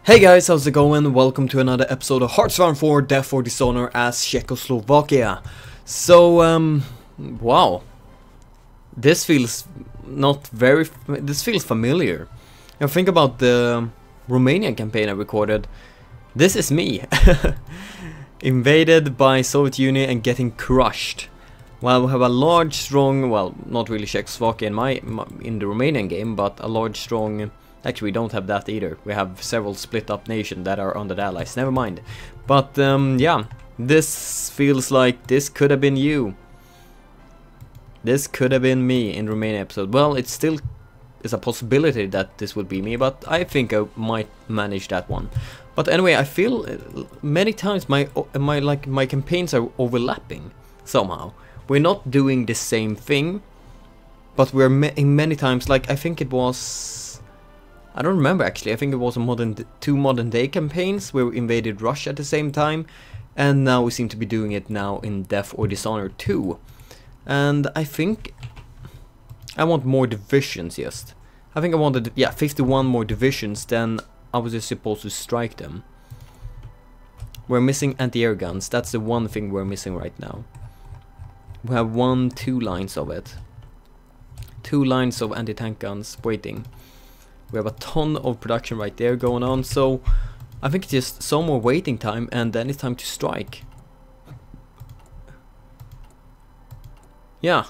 Hey guys, how's it going? Welcome to another episode of HoI4 Death for Dishonor as Czechoslovakia. So, wow. This feels this feels familiar. Now think about the Romanian campaign I recorded. This is me. Invaded by Soviet Union and getting crushed. Well, we have a large, strong, well, not really Czechoslovakia in the Romanian game, but a large, strong... Actually, we don't have that either. We have several split up nations that are under the Allies. Never mind. But, yeah. This feels like this could have been you. This could have been me in Romania episode. Well, it still is a possibility that this would be me, but I think I might manage that one. But anyway, I feel many times my campaigns are overlapping somehow. We're not doing the same thing, but we're many times, like, I think it was... I don't remember actually, I think it was two modern day campaigns where we invaded Russia at the same time, and now we seem to be doing it now in Death or Dishonor 2. And I think I want more divisions just. I think I wanted, yeah, 51 more divisions, then I was just supposed to strike them. We're missing anti-air guns, that's the one thing we're missing right now. We have 2 lines of it. 2 lines of anti-tank guns waiting. We have a ton of production right there going on, so I think it's just some more waiting time and then it's time to strike. Yeah.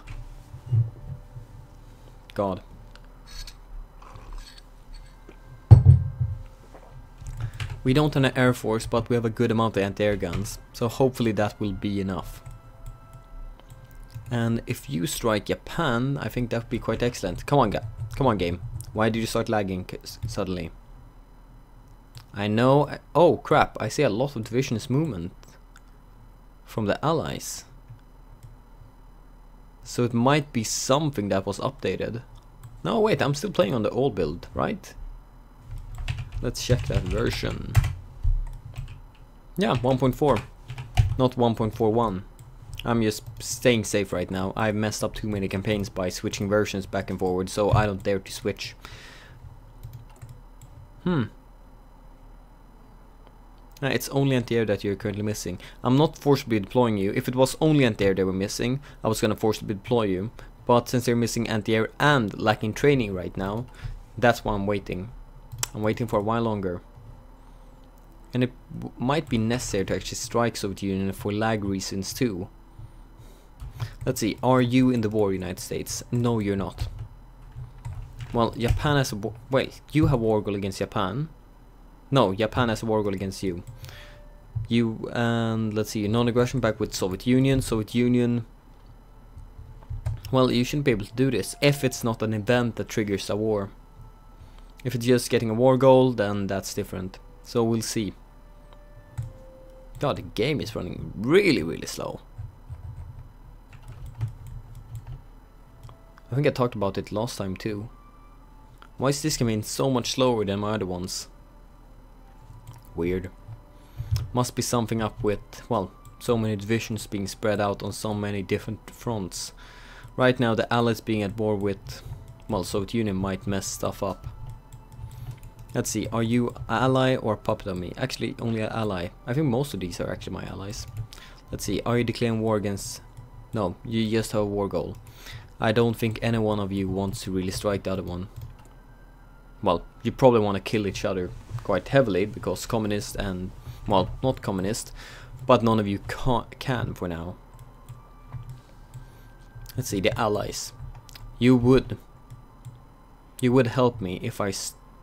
God. We don't have an air force, but we have a good amount of anti-air guns, so hopefully that will be enough. And if you strike Japan, I think that would be quite excellent. Come on game. Why did you start lagging suddenly? I know... oh crap, I see a lot of divisions movement from the Allies. So it might be something that was updated. No wait, I'm still playing on the old build, right? Let's check that version. Yeah, 1.4. Not 1.41. I'm just staying safe right now. I've messed up too many campaigns by switching versions back and forward, so I don't dare to switch. It's only anti-air that you're currently missing. I'm not forcibly deploying you. If it was only anti-air they were missing, I was gonna forcibly deploy you. But since they're missing anti-air and lacking training right now, that's why I'm waiting. I'm waiting for a while longer. And it might be necessary to actually strike Soviet Union for lag reasons too. Let's see, are you in the war, United States? No, you're not. Well, Japan has a wait, you have war goal against Japan. No, Japan has a war goal against you. You, and let's see, non-aggression back with Soviet Union. Soviet Union, well, you shouldn't be able to do this if it's not an event that triggers a war. If it's just getting a war goal, then that's different. So we'll see. God, the game is running really slow. I think I talked about it last time too. Why is this campaign so much slower than my other ones? Weird. Must be something up with, well, so many divisions being spread out on so many different fronts. Right now the Allies being at war with, well, Soviet Union might mess stuff up. Let's see, are you ally or puppet on me? Actually, only an ally. I think most of these are actually my allies. Let's see, are you declaring war against... No, you just have a war goal. I don't think any one of you wants to really strike the other one. Well, you probably want to kill each other quite heavily, because communist and... well, not communist, but none of you can for now. Let's see, the allies. You would help me if I...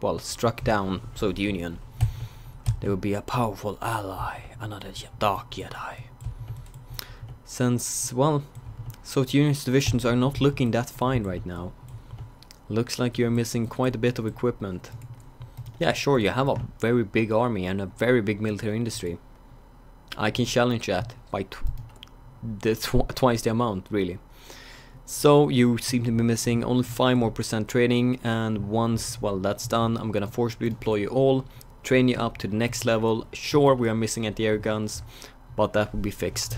well, struck down Soviet Union. They would be a powerful ally, another dark Jedi. Since, well, Soviet Union's divisions are not looking that fine right now. Looks like you're missing quite a bit of equipment. Yeah, sure, you have a very big army and a very big military industry. I can challenge that by twice the amount, really. So you seem to be missing only 5% more training, and once, well, that's done, I'm gonna forcibly deploy you all, train you up to the next level. Sure, we are missing anti-air guns, but that will be fixed.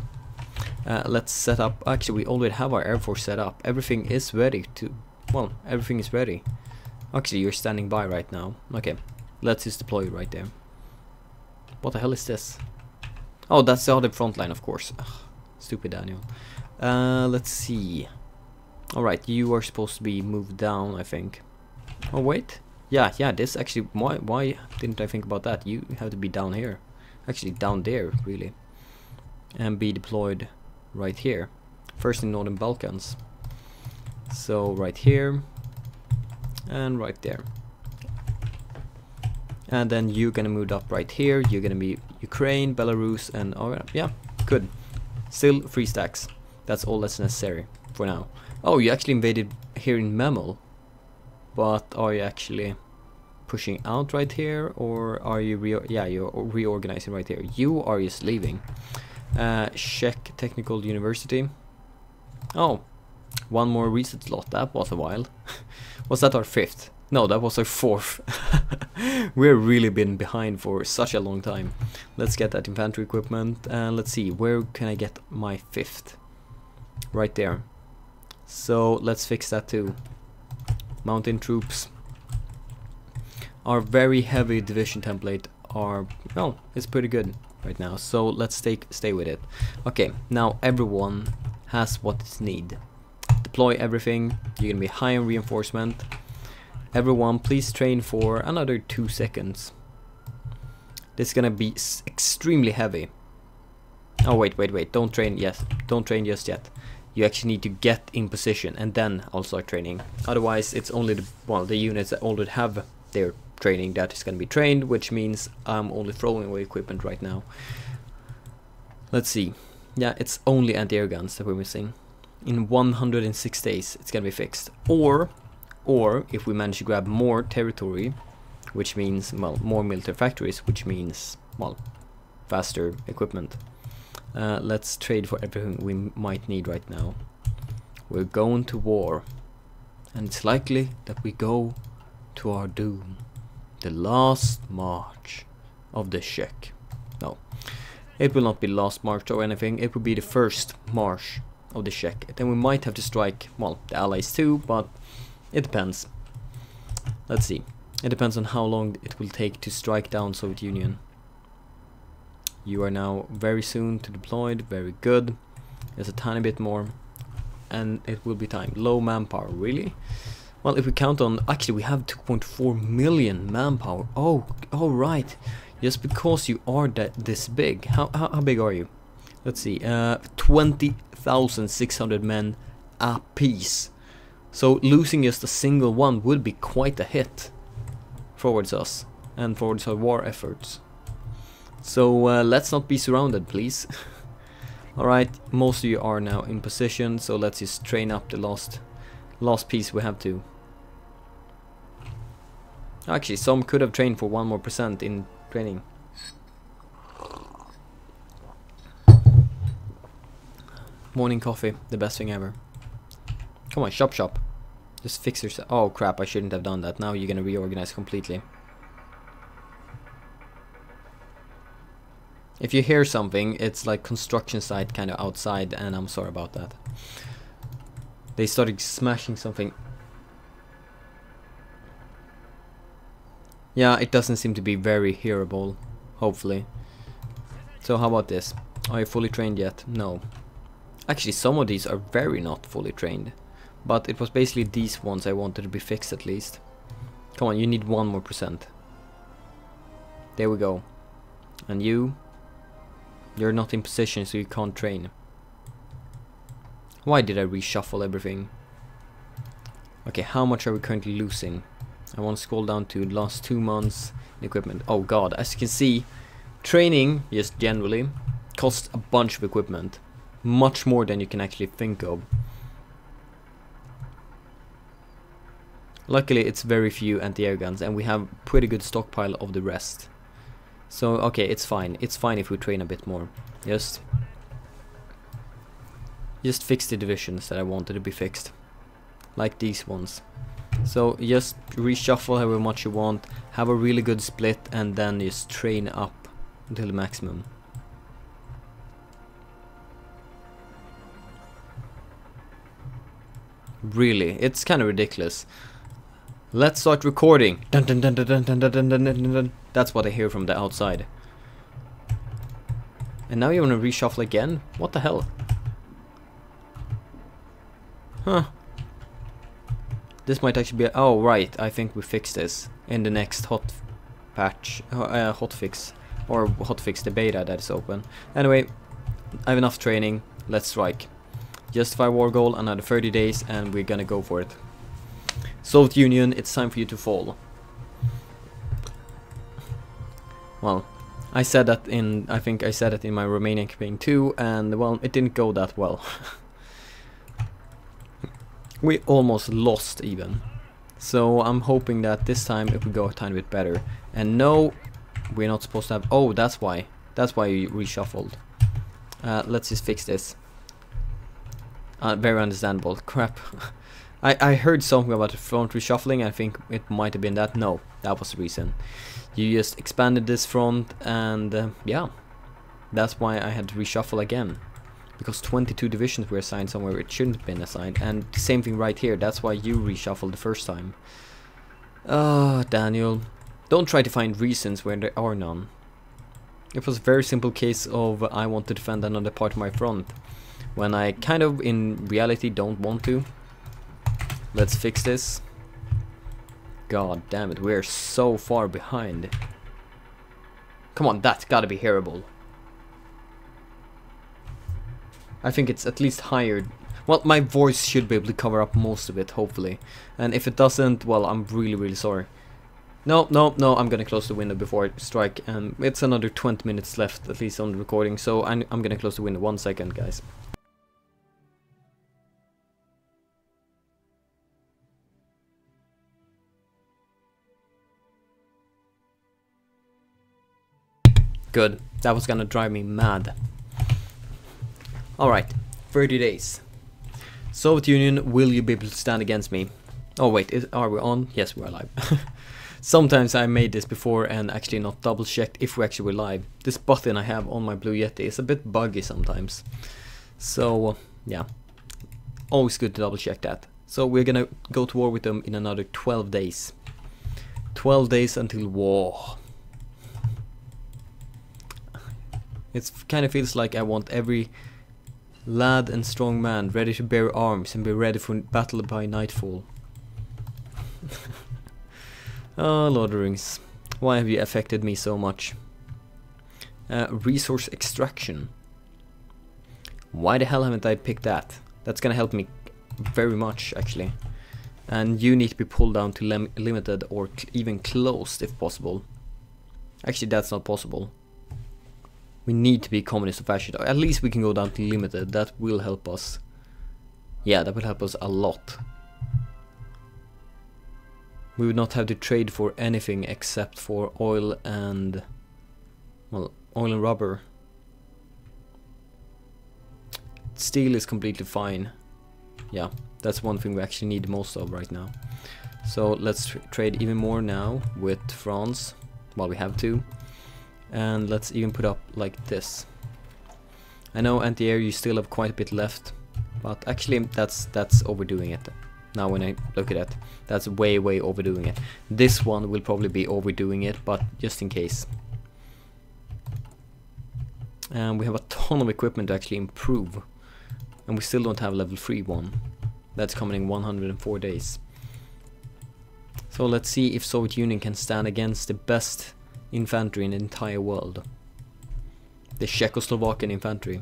Let's set up, actually we already have our air force set up. Everything is ready to, well, everything is ready. Actually, you're standing by right now. Okay, let's just deploy you right there. What the hell is this? Oh, that's the other front line, of course. Ugh, stupid Daniel. Let's see. Alright, you are supposed to be moved down, I think. Oh, wait. Yeah, this actually... Why didn't I think about that? You have to be down here. Actually, down there, really. And be deployed right here. First in Northern Balkans. So, right here. And right there. And then you're gonna move up right here. You're gonna be Ukraine, Belarus, and... Oh, yeah, good. Still 3 stacks. That's all that's necessary for now. Oh, you actually invaded here in Memel. But are you actually pushing out right here? Or are you... you're reorganizing right here. You are just leaving. Czech Technical University. Oh, one more reset slot. That was a while. Was that our 5th? No, that was our 4th. We've really been behind for such a long time. Let's get that infantry equipment. And let's see, where can I get my 5th? Right there. So let's fix that too. Mountain troops. Our very heavy division template are, well, it's pretty good right now. So let's stay with it. Okay, now everyone has what it needs. Deploy everything. You're gonna be high on reinforcement. Everyone, please train for another 2 seconds. This is gonna be extremely heavy. Oh wait, don't train yet. Don't train just yet. You actually need to get in position and then I'll start training. Otherwise, it's only the units that already have their training that is gonna be trained, which means I'm only throwing away equipment right now. Let's see. Yeah, it's only anti-air guns that we're missing. In 106 days, it's gonna be fixed. Or if we manage to grab more territory, which means, well, more military factories, which means, well, faster equipment. Let's trade for everything we might need right now. We're going to war, and it's likely that we go to our doom. The last march of the Czech. No, it will not be the last march or anything. It will be the first march of the Czech. Then we might have to strike, well, the Allies too, but it depends. Let's see. It depends on how long it will take to strike down Soviet Union. You are now very soon to deployed. Very good. There's a tiny bit more. And it will be time. Low manpower, really? Well, if we count on... Actually, we have 2.4 million manpower. Oh, right. Just because you are this big. How big are you? Let's see. 20,600 men apiece. So losing just a single one would be quite a hit towards us and towards our war efforts. So let's not be surrounded, please. Alright, most of you are now in position, so let's just train up the last piece we have to. Actually, some could have trained for 1 more % in training. Morning coffee, the best thing ever. Come on, shop. Just fix yourself. Oh crap, I shouldn't have done that. Now you're gonna reorganize completely. If you hear something, it's like construction site kind of outside, and I'm sorry about that. They started smashing something. Yeah, it doesn't seem to be very hearable, hopefully. So how about this? Are you fully trained yet? No. Actually, some of these are very not fully trained. But it was basically these ones I wanted to be fixed at least. Come on, you need 1 more %. There we go. And you're not in position, so you can't train. Why did I reshuffle everything? Okay, how much are we currently losing? I want to scroll down to last 2 months in equipment. Oh god, as you can see, training, just generally, costs a bunch of equipment. Much more than you can actually think of. Luckily, it's very few anti-air guns, and we have pretty good stockpile of the rest. So, okay, it's fine. It's fine if we train a bit more. Just fix the divisions that I wanted to be fixed. Like these ones. So, just reshuffle however much you want. Have a really good split, and then just train up until the maximum. Really, it's kind of ridiculous. Let's start recording. Dun, dun, dun, dun, dun, dun, dun, dun, dun, dun. That's what I hear from the outside. And now you want to reshuffle again? What the hell? Huh. This might actually be... Oh, right. I think we fixed this in the next hot patch. Hotfix. Or hotfix the beta that is open. Anyway, I have enough training. Let's strike. Justify war goal, another 30 days, and we're gonna go for it. Soviet Union, it's time for you to fall. Well, I said that in... I think I said it in my Romanian campaign too, and well, it didn't go that well. We almost lost even. So I'm hoping that this time it will go a tiny bit better. And no, we're not supposed to have... Oh, that's why. That's why you reshuffled. Let's just fix this. Very understandable. Crap. I heard something about the front reshuffling. I think it might have been that. No, that was the reason. You just expanded this front and yeah. That's why I had to reshuffle again. Because 22 divisions were assigned somewhere it shouldn't have been assigned. And the same thing right here. That's why you reshuffled the first time. Daniel. Don't try to find reasons where there are none. It was a very simple case of I want to defend another part of my front. When I kind of in reality don't want to. Let's fix this. God damn it, we're so far behind. Come on, that's gotta be hearable. I think it's at least higher. Well, my voice should be able to cover up most of it, hopefully. And if it doesn't, well, I'm really sorry. No, I'm gonna close the window before I strike. And it's another 20 minutes left, at least on the recording. So I'm gonna close the window. 1 second, guys. Good. That was gonna drive me mad. Alright, 30 days. Soviet Union, will you be able to stand against me? Oh wait, are we on? Yes, we're live. Sometimes I made this before and actually not double checked if we actually were live. This button I have on my Blue Yeti is a bit buggy sometimes. So, yeah. Always good to double check that. So we're gonna go to war with them in another 12 days. 12 days until war. It kind of feels like I want every lad and strong man ready to bear arms and be ready for battle by nightfall. Oh, Lord of the Rings. Why have you affected me so much? Resource extraction. Why the hell haven't I picked that? That's gonna help me very much, actually. And you need to be pulled down to limited or even closed if possible. Actually, that's not possible. We need to be communist or fascist. At least we can go down to limited. That will help us. Yeah, that will help us a lot. We would not have to trade for anything except for oil and... well, oil and rubber. Steel is completely fine. Yeah, that's one thing we actually need most of right now. So let's trade even more now with France. Well, we have to. And let's even put up like this. I know anti-air you still have quite a bit left, but actually that's overdoing it. Now when I look at it, that's way overdoing it. This one will probably be overdoing it, but just in case. And we have a ton of equipment to actually improve, and we still don't have level 3 one. That's coming in 104 days. So let's see if Soviet Union can stand against the best infantry in the entire world. The Czechoslovakian infantry.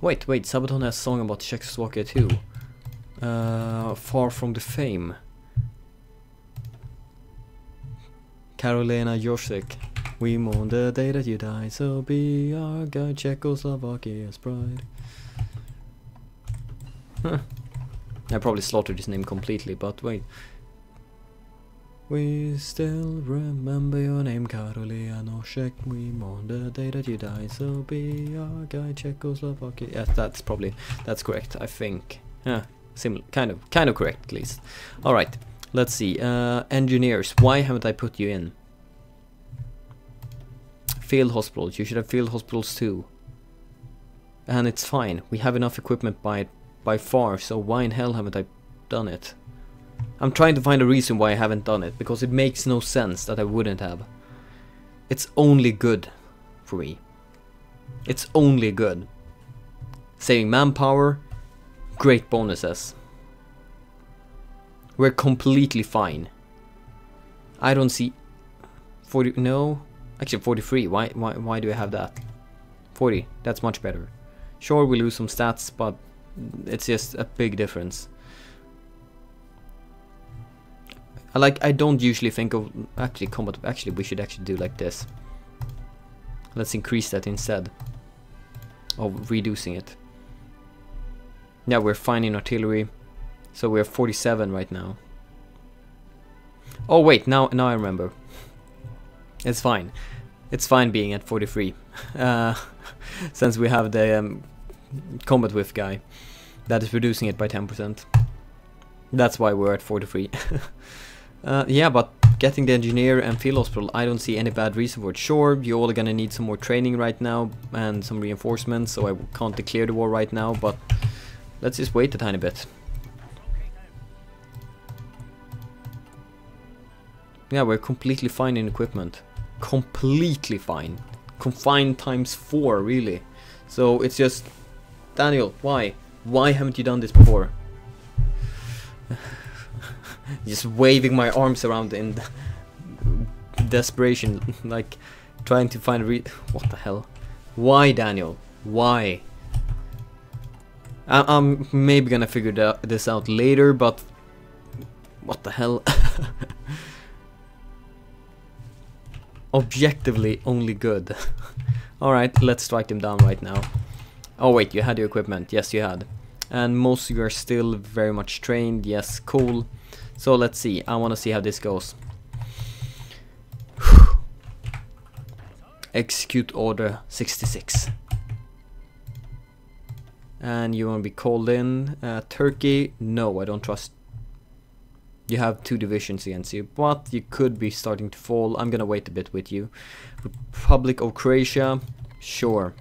Wait, Sabaton has a song about Czechoslovakia too. Far from the fame. Karolina Josek. We mourn the day that you died, so be our guide, Czechoslovakia's pride. Huh. I probably slaughtered his name completely, but wait. We still remember your name, Karolina Josek. We mourn the day that you died, so be our guide, Czechoslovakia. Yes, that's correct, I think. Yeah. Kind of correct at least. Alright, let's see. Engineers, why haven't I put you in? Field hospitals, you should have field hospitals too. And it's fine, we have enough equipment by far, so why in hell haven't I done it? I'm trying to find a reason why I haven't done it, because it makes no sense that I wouldn't have. It's only good for me. It's only good. Saving manpower, great bonuses. We're completely fine. I don't see 40. No, actually 43. Why do I have that? 40. That's much better. Sure, we lose some stats, but it's just a big difference. I don't usually think of actually combat. Actually, we should actually do like this. Let's increase that instead of reducing it. Yeah, we're fine in artillery, so we're 47 right now. Oh wait, now I remember. It's fine. It's fine being at 43, since we have the combat whiff guy that is reducing it by 10%. That's why we're at 43. Yeah, but getting the engineer and field hospital, I don't see any bad reason for it. Sure, you're all gonna need some more training right now and some reinforcements, so I can't declare the war right now, but let's just wait a tiny bit. Yeah, we're completely fine in equipment. Completely fine. Confined times 4, really. So it's just... Daniel, why? Why haven't you done this before? Just waving my arms around in desperation, like trying to find a what the hell? Why, Daniel? Why? I'm maybe gonna figure this out later, but what the hell? Objectively only good. Alright, let's strike them down right now. Oh wait, you had your equipment. Yes, you had. And most of you are still very much trained. Yes, cool. So let's see. I want to see how this goes. Execute order 66. And you want to be called in. Turkey, no, I don't trust. You have 2 divisions against you, but you could be starting to fall. I'm gonna wait a bit with you. Republic of Croatia, sure.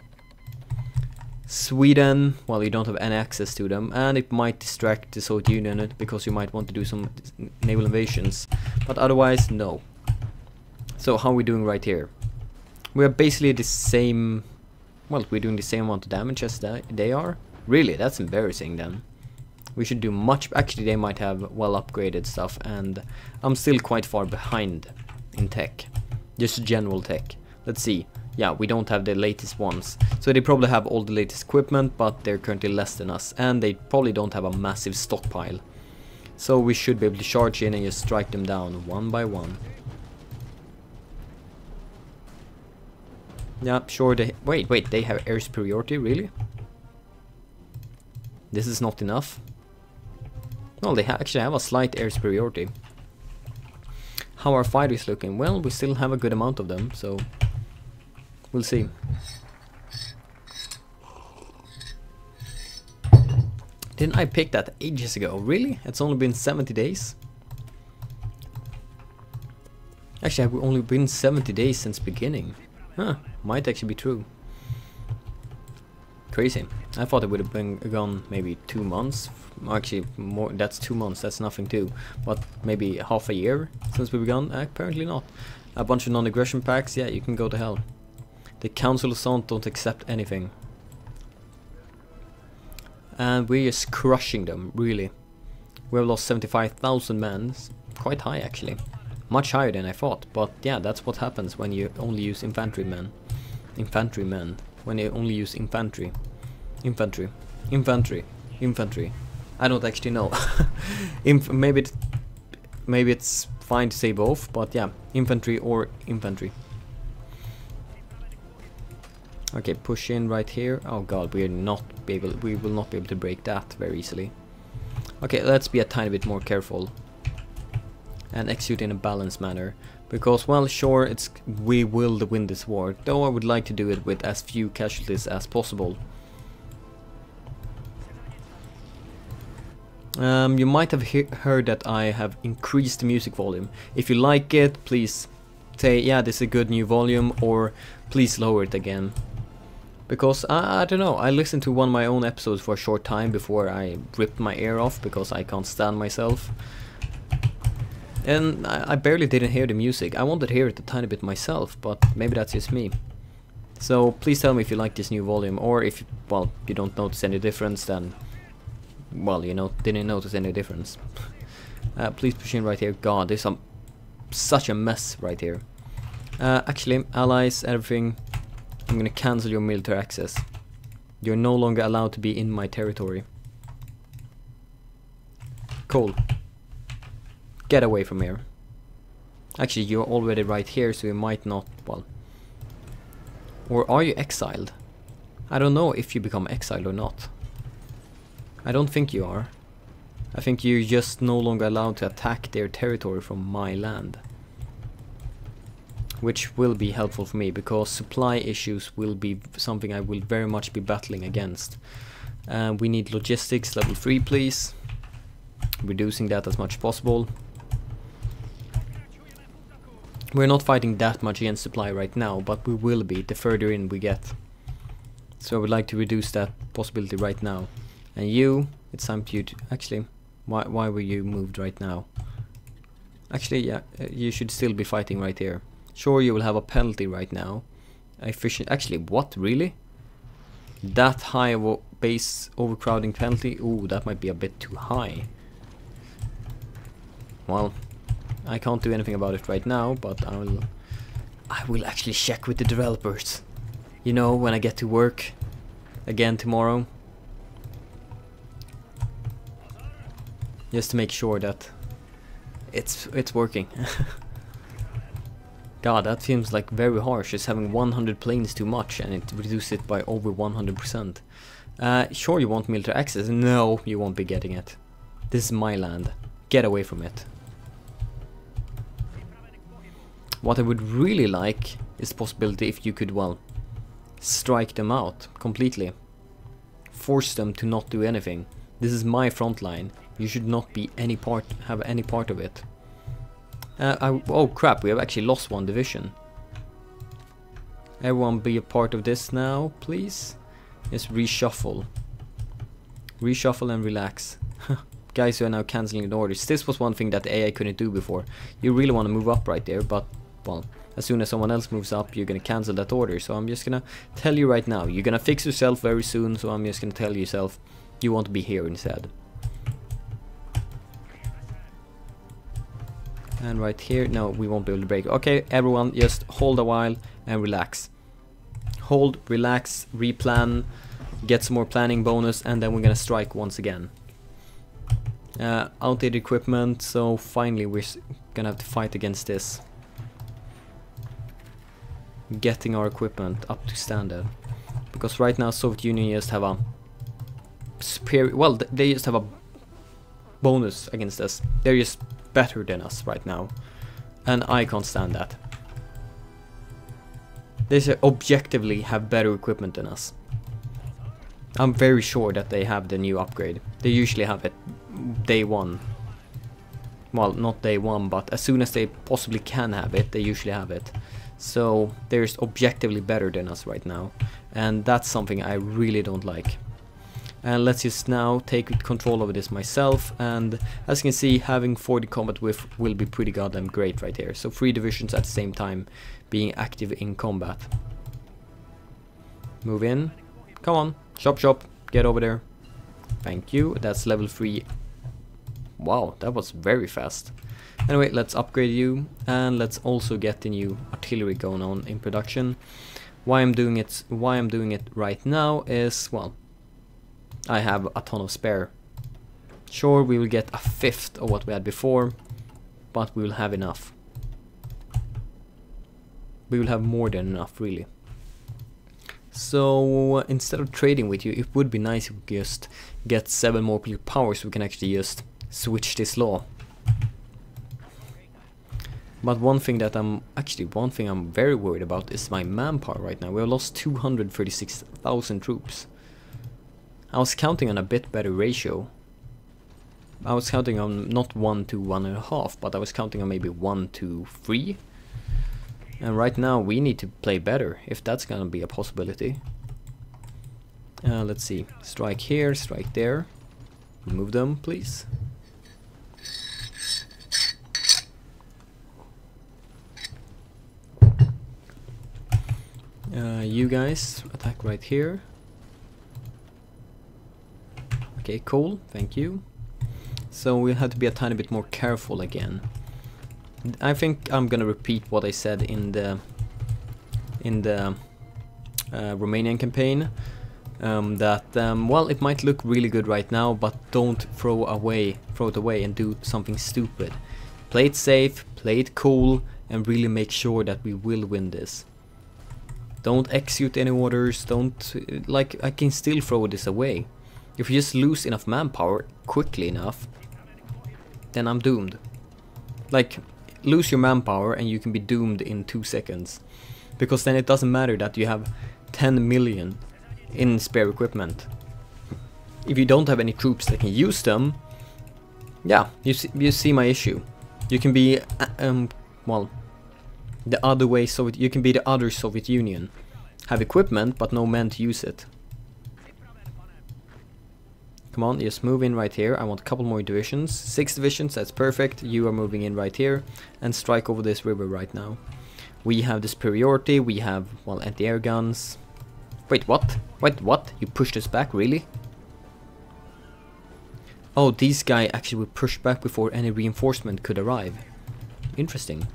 Sweden, well, you don't have any access to them, and it might distract the Soviet Union because you might want to do some naval invasions, but otherwise, no. So how are we doing right here? We're basically the same, well, we're doing the same amount of damage as they are. Really, that's embarrassing then. We should do much. Actually, they might have well upgraded stuff, and I'm still quite far behind in tech. Just general tech. Let's see. Yeah, we don't have the latest ones. So they probably have all the latest equipment, but they're currently less than us, and they probably don't have a massive stockpile. So we should be able to charge in and just strike them down one by one. Yeah, sure. They wait. They have air superiority, really? This is not enough. Well, they actually have a slight air superiority. How are fighters looking? Well, we still have a good amount of them, so we'll see. Didn't I pick that ages ago? Really? It's only been 70 days? Actually, I've only been 70 days since beginning. Huh, might actually be true. Crazy. I thought it would have been gone maybe 2 months. Actually, more. That's 2 months. That's nothing too. But maybe half a year since we begun. Apparently not. A bunch of non-aggression packs. Yeah, you can go to hell. The Council of Sant don't accept anything, and we're just crushing them. Really, we've lost 75,000 men. Quite high actually. Much higher than I thought. But yeah, that's what happens when you only use infantrymen. When you only use infantry. Infantry. I don't actually know. Maybe it's fine to say both, but yeah, infantry or infantry. Okay, push in right here. Oh god, we will not be able to break that very easily. Okay, let's be a tiny bit more careful and execute in a balanced manner. Because, well, sure, we will win this war, though I would like to do it with as few casualties as possible. You might have heard that I have increased the music volume. If you like it, please say, yeah, this is a good new volume, or please lower it again. Because, I don't know, I listened to one of my own episodes for a short time before I ripped my ear off because I can't stand myself. And I barely didn't hear the music. I wanted to hear it a tiny bit myself, but maybe that's just me. So please tell me if you like this new volume, or if, well, you don't notice any difference, then, well, you know, didn't notice any difference. Please push in right here. God, there's such a mess right here. Actually, allies, everything, I'm gonna cancel your military access. You're no longer allowed to be in my territory. Cool. Get away from here. Actually, you're already right here, so you might not, well... Or are you exiled? I don't know if you become exiled or not. I don't think you are. I think you're just no longer allowed to attack their territory from my land. Which will be helpful for me, because supply issues will be something I will very much be battling against. We need logistics, level 3 please. Reducing that as much as possible. We're not fighting that much against supply right now, but we will be the further in we get. So I would like to reduce that possibility right now. And you, it's time for you to... Actually, why were you moved right now? Actually, yeah, you should still be fighting right here. Sure, you will have a penalty right now. Efficient... Actually, what? Really? That high of a base overcrowding penalty? Ooh, that might be a bit too high. Well... I can't do anything about it right now, but I will actually check with the developers. You know, when I get to work again tomorrow. Just to make sure that it's working. God, that seems like very harsh. Just having 100 planes too much, and it reduced it by over 100%. Sure, you want military access? No, you won't be getting it. This is my land. Get away from it. What I would really like is the possibility if you could, well, strike them out completely. Force them to not do anything. This is my front line. You should not be have any part of it. Oh crap, we have actually lost one division. Everyone be a part of this now, please. Just reshuffle. Reshuffle and relax. Guys who are now cancelling the orders. This was one thing that the AI couldn't do before. You really want to move up right there, but... Well, as soon as someone else moves up, you're gonna cancel that order. So I'm just gonna tell you right now, you're gonna fix yourself very soon. So I'm just gonna tell yourself, you want to be here instead. And right here, no, we won't be able to break. Okay, everyone, just hold a while and relax. Hold, relax, replan, get some more planning bonus, and then we're gonna strike once again. Outdated equipment, so finally we're gonna have to fight against this. Getting our equipment up to standard, because right now Soviet Union just have a superior, well, they just have a bonus against us. They're just better than us right now, and I can't stand that. They objectively have better equipment than us. I'm very sure that they have the new upgrade. They usually have it day one. Well, not day one, but as soon as they possibly can have it, they usually have it. So they're objectively better than us right now, and that's something I really don't like. And let's just now take control over this myself, and as you can see, having 40 combat with will be pretty goddamn great right here. So 3 divisions at the same time being active in combat. Move in. Come on, shop, get over there. Thank you, that's level 3. Wow, that was very fast. Anyway, let's upgrade you, and let's also get the new artillery going on in production. Why I'm doing it right now is, well, I have a ton of spare. Sure, we will get a fifth of what we had before, but we will have enough. We will have more than enough, really. So instead of trading with you, it would be nice if we could just get 7 more power, so we can actually just switch this law. But one thing I'm very worried about is my manpower right now. We have lost 236,000 troops. I was counting on a bit better ratio. I was counting on not 1 to 1.5, but I was counting on maybe 1 to 3. And right now we need to play better, if that's gonna be a possibility. Let's see. Strike here, strike there. Remove them, please. You guys attack right here. Okay, cool, thank you. So we'll have to be a tiny bit more careful again. I think I'm gonna repeat what I said in the Romanian campaign. Well, it might look really good right now, but don't throw it away and do something stupid. Play it safe, play it cool, and really make sure that we will win this. Don't execute any orders, don't, like, I can still throw this away. If you just lose enough manpower quickly enough, then I'm doomed. Like, lose your manpower and you can be doomed in 2 seconds. Because then it doesn't matter that you have 10 million in spare equipment. If you don't have any troops that can use them, yeah, you see my issue. You can be, well, the other way, you can be the other Soviet Union. Have equipment, but no men to use it. Come on, just move in right here. I want a couple more divisions. 6 divisions, that's perfect. You are moving in right here and strike over this river right now. We have the superiority, we have, well, anti-air guns. Wait, what? Wait, what? You pushed us back, really? Oh, these guys actually were pushed back before any reinforcement could arrive. Interesting.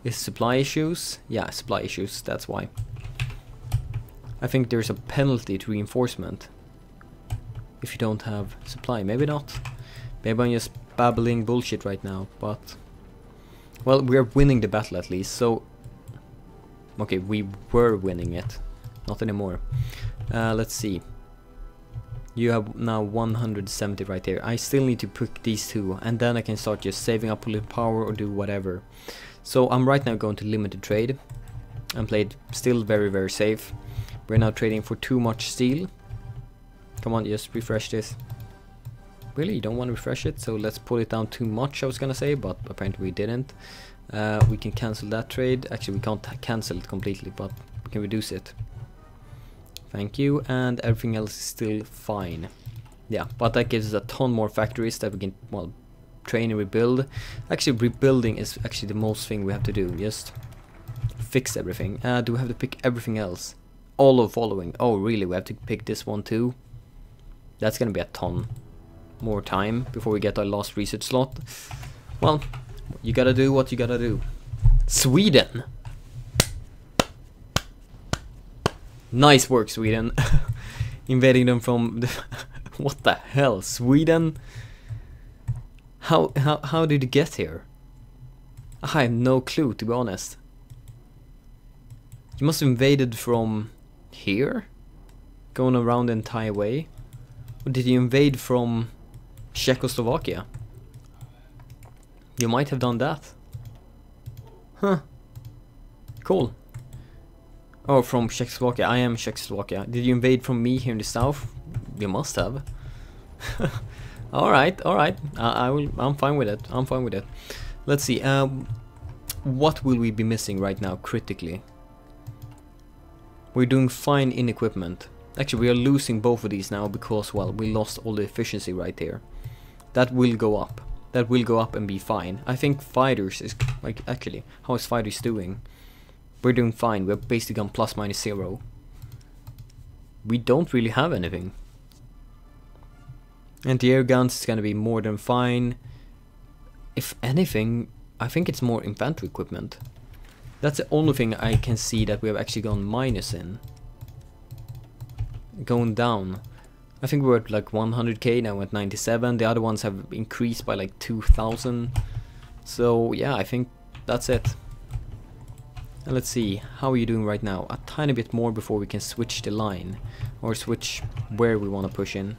Is supply issues? Yeah, supply issues, that's why. I think there's a penalty to reinforcement if you don't have supply. Maybe not. Maybe I'm just babbling bullshit right now, but... Well, we're winning the battle at least, so... Okay, we were winning it. Not anymore. Let's see. You have now 170 right there. I still need to pick these two, and then I can start just saving up a little power or do whatever. So I'm right now going to limited trade and play it still very, very safe. We're now trading for too much steel. Come on, just refresh this. Really, you don't want to refresh it? So let's pull it down too much, I was gonna say, but apparently we didn't. We can cancel that trade. Actually, we can't cancel it completely, but we can reduce it. Thank you, and everything else is still fine. Yeah, but that gives us a ton more factories that we can, well, train and rebuild. Actually, rebuilding is actually the most thing we have to do. Just fix everything. Do we have to pick everything else? All of following. Oh, really? We have to pick this one too? That's gonna be a ton more time before we get our last research slot. Well, you gotta do what you gotta do. Sweden! Nice work, Sweden. Invading them from the what the hell, Sweden? How did you get here? I have no clue, to be honest. You must have invaded from here? Going around the entire way? Or did you invade from Czechoslovakia? You might have done that. Huh. Cool. Oh, from Czechoslovakia. I am Czechoslovakia. Did you invade from me here in the south? You must have. Alright, alright. I'm fine with it. I'm fine with it. Let's see. What will we be missing right now, critically? We're doing fine in equipment. Actually, we are losing both of these now because, well, we lost all the efficiency right there. That will go up. That will go up and be fine. I think fighters is, like, actually, how is fighters doing? We're doing fine. We're basically on ±0. We don't really have anything. Anti-air guns is gonna be more than fine. If anything, I think it's more infantry equipment. That's the only thing I can see that we have actually gone minus in. Going down. I think we're at like 100k, now we're at 97. The other ones have increased by like 2,000. So yeah, I think that's it. And let's see, how are you doing right now? A tiny bit more before we can switch the line. Or switch where we want to push in.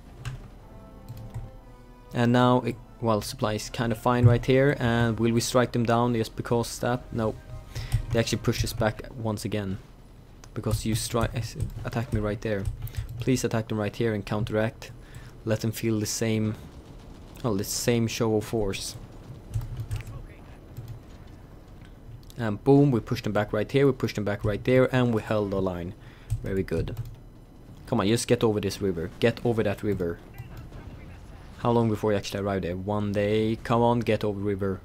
And now, well, supply is kind of fine right here. And will we strike them down just because that? No. They actually pushed us back once again. Because you attacked me right there. Please attack them right here and counteract. Let them feel the same, well, the same show of force. And boom, we pushed them back right here, we pushed them back right there, and we held the line. Very good. Come on, just get over this river. Get over that river. How long before you actually arrive there? 1 day. Come on, get over river.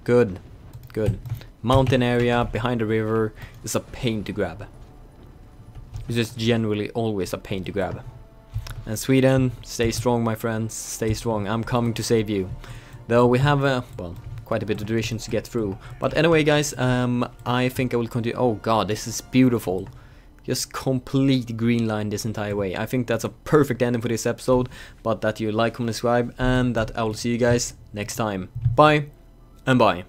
Good. Good. mountain area behind the river is a pain to grab. It's just generally always a pain to grab. And Sweden, stay strong, my friends, stay strong. I'm coming to save you. Though we have well, quite a bit of divisions to get through. But anyway, guys, I think I will continue. Oh god, this is beautiful. Just complete green line this entire way. I think that's a perfect ending for this episode. But that you like, comment, subscribe, and that I will see you guys next time. Bye and bye.